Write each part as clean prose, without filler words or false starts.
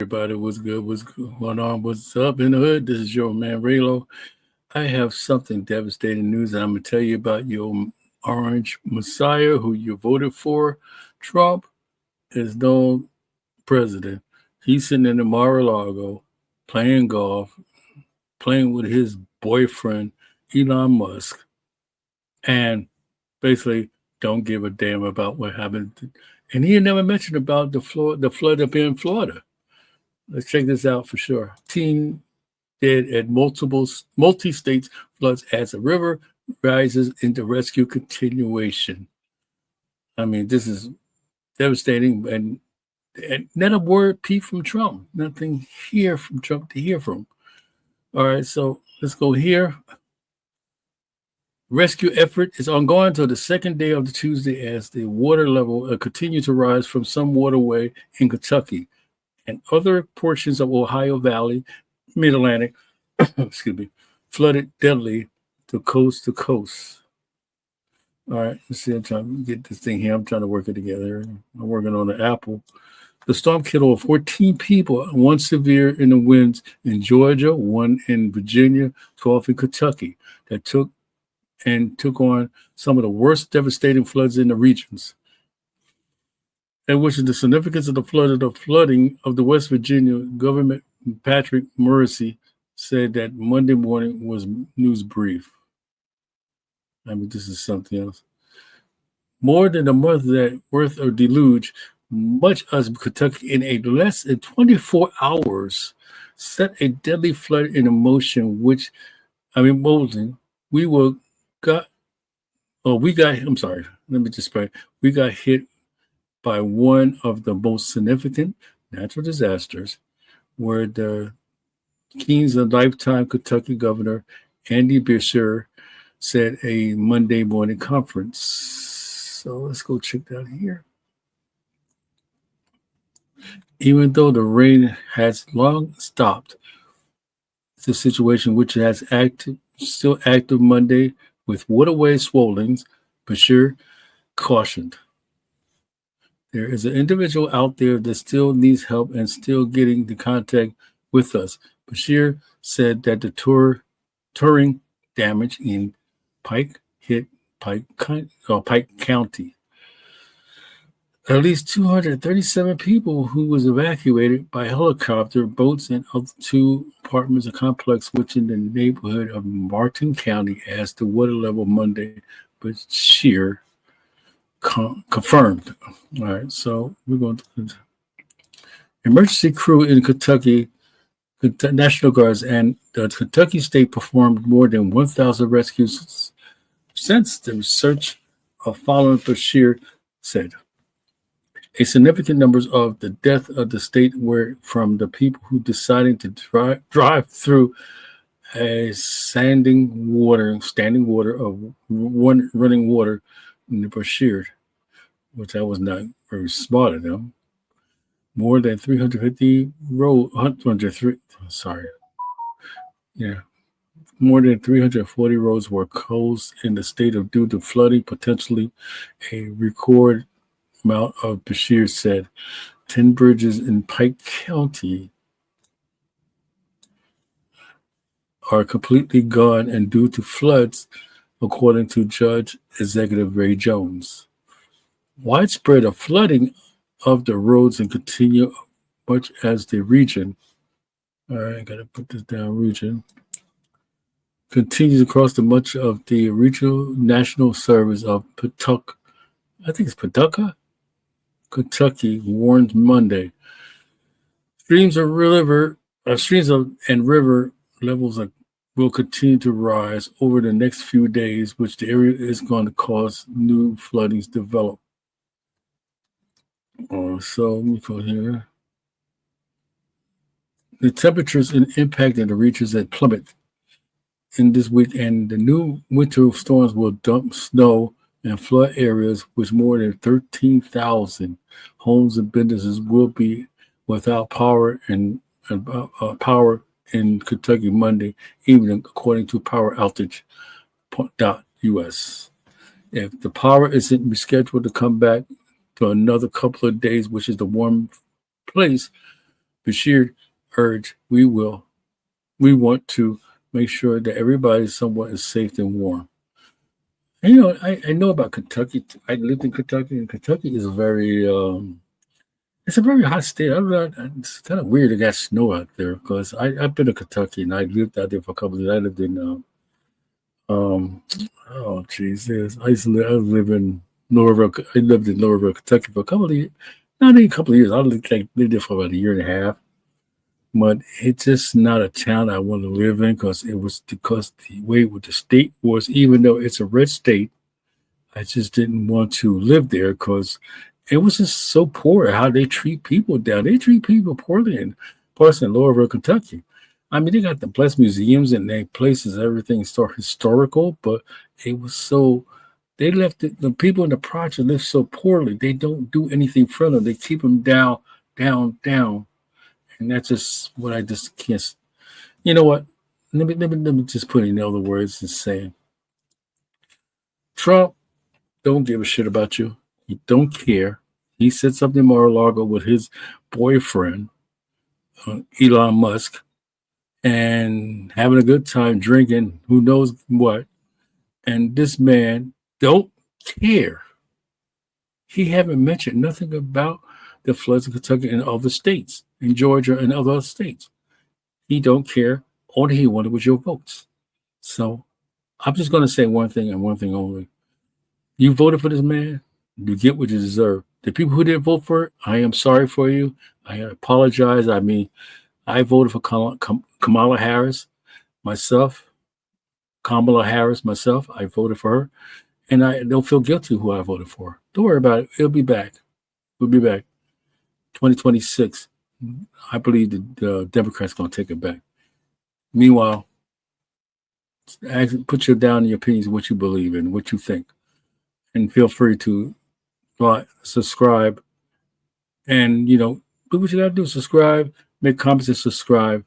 Everybody, what's good? What's going on? What's up in the hood? This is your man Raylo. I have something devastating news, and I'm gonna tell you about your orange messiah who you voted for. Trump is no president. He's sitting in the Mar-a-Lago playing golf, playing with his boyfriend Elon Musk, and basically don't give a damn about what happened. And he had never mentioned about the flood up in Florida. Let's check this out for sure. Team dead at multi-states floods as the river rises into rescue continuation. I mean, this is devastating, and not a word peep from Trump. Nothing here from Trump to hear from. All right, so let's go here. Rescue effort is ongoing until the second day of the Tuesday as the water level continues to rise from some waterway in Kentucky and other portions of Ohio Valley, Mid-Atlantic, excuse me, flooded deadly to coast. All right, let's see. I'm trying to get this thing here. I'm trying to work it together. I'm working on the Apple. The storm killed over 14 people, one severe in the winds in Georgia, one in Virginia, 12 in Kentucky, that took on some of the worst devastating floods in the regions. And which is the significance of the flooding of the West Virginia government, Patrick Morrissey said that Monday morning was news brief. I mean, this is something else. More than a month worth of deluge, much of Kentucky in a less than 24 hours set a deadly flood in motion, which, I mean, Bolton, we got hit by one of the most significant natural disasters where the Kings of Lifetime Kentucky Governor Andy Beshear said a Monday morning conference. So let's go check that here. Even though the rain has long stopped, the situation which has still active Monday with waterway swellings, Beshear cautioned. There is an individual out there that still needs help and still getting the contact with us. Beshear said that the touring damage in Pike hit Pike County. At least 237 people who was evacuated by helicopter, boats, and other two apartments and complex within the neighborhood of Martin County as the water level Monday, Beshear confirmed. All right, so we're going to emergency crew in Kentucky, National Guards, and the Kentucky State performed more than 1,000 rescues since the search of following Beshear said. A significant numbers of the death of the state were from the people who decided to drive through a standing water of running water in the Beshear, which I was not very smart of them. More than 350 more than 340 roads were closed in the state of due to flooding, potentially a record amount of Beshear said. 10 bridges in Pike County are completely gone and due to floods, according to Judge Executive Ray Jones. Widespread of flooding of the roads and continue much as the region. All right, I gotta put this down. Region continues across the much of the regional national service of Pawtucket. I think it's Pawtucket, Kentucky, warned Monday. Streams and river levels will continue to rise over the next few days, which the area is going to cause new floodings develop. So let me go here. The temperatures impacting the regions that plummet in this week, and the new winter storms will dump snow and flood areas, which more than 13,000 homes and businesses will be without power and power in Kentucky Monday evening, according to Power Outage.us. If the power isn't rescheduled to come back to another couple of days, which is the warm place, Bashir urged, we want to make sure that everybody somewhat is safe and warm. And, I know about Kentucky. I lived in Kentucky, and Kentucky is it's a very hot state. It's kind of weird it got snow out there because I've been to Kentucky and I lived out there for a couple of years. I lived in um oh Jesus, I live in Louisville. I lived in Louisville, Kentucky for a couple of years. Not even a couple of years. Lived there for about a year and a half. But it's just not a town I want to live in because the way with the state was, even though it's a red state, I just didn't want to live there because it was just so poor how they treat people down. They treat people poorly in parts in Louisville, Kentucky. I mean, they got the blessed museums and they places, everything so historical, but it was so they left the people in the project live so poorly. They don't do anything for them. They keep them down, down, down, and that's just what I just can't. You know what? Let me just put it in other words and say, Trump don't give a shit about you. He don't care. He said something Mar-a-Lago with his boyfriend, Elon Musk, and having a good time drinking, who knows what. And this man don't care. He haven't mentioned nothing about the floods in Kentucky and other states, in Georgia and other states. He don't care. All he wanted was your votes. So I'm just going to say one thing and one thing only. You voted for this man. You get what you deserve. The people who didn't vote for it, I am sorry for you. I apologize. I mean, I voted for Kamala Harris myself. Kamala Harris myself. I voted for her. And I don't feel guilty who I voted for. Don't worry about it. It'll be back. We'll be back. 2026. I believe the Democrats going to take it back. Meanwhile, put your down in your opinions what you believe in, what you think. And feel free to subscribe, and do what you gotta do. Subscribe, make comments, and subscribe.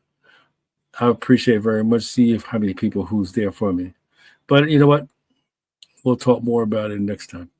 I appreciate it very much. See how many people who's there for me. But you know what? We'll talk more about it next time.